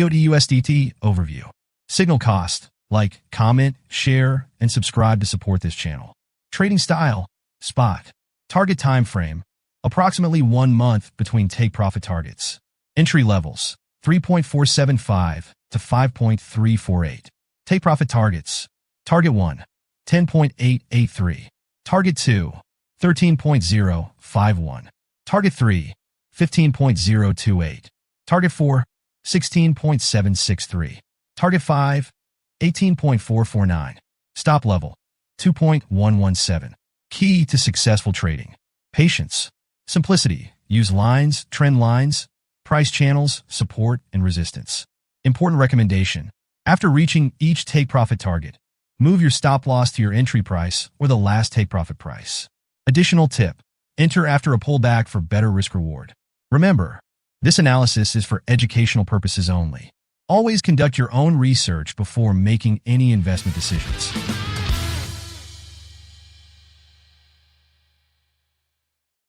USDT Overview. Signal cost, like, comment, share, and subscribe to support this channel. Trading style, spot. Target time frame, approximately 1 month between take-profit targets. Entry levels, 3.475 to 5.348. Take-profit targets. Target 1, 10.883. Target 2, 13.051. Target 3, 15.028. Target 4, 16.763. Target 5, 18.449. Stop level, 2.117. Key to successful trading. Patience. Simplicity. Use lines, trend lines, price channels, support, and resistance. Important recommendation. After reaching each take-profit target, move your stop loss to your entry price or the last take-profit price. Additional tip. Enter after a pullback for better risk-reward. Remember, this analysis is for educational purposes only. Always conduct your own research before making any investment decisions.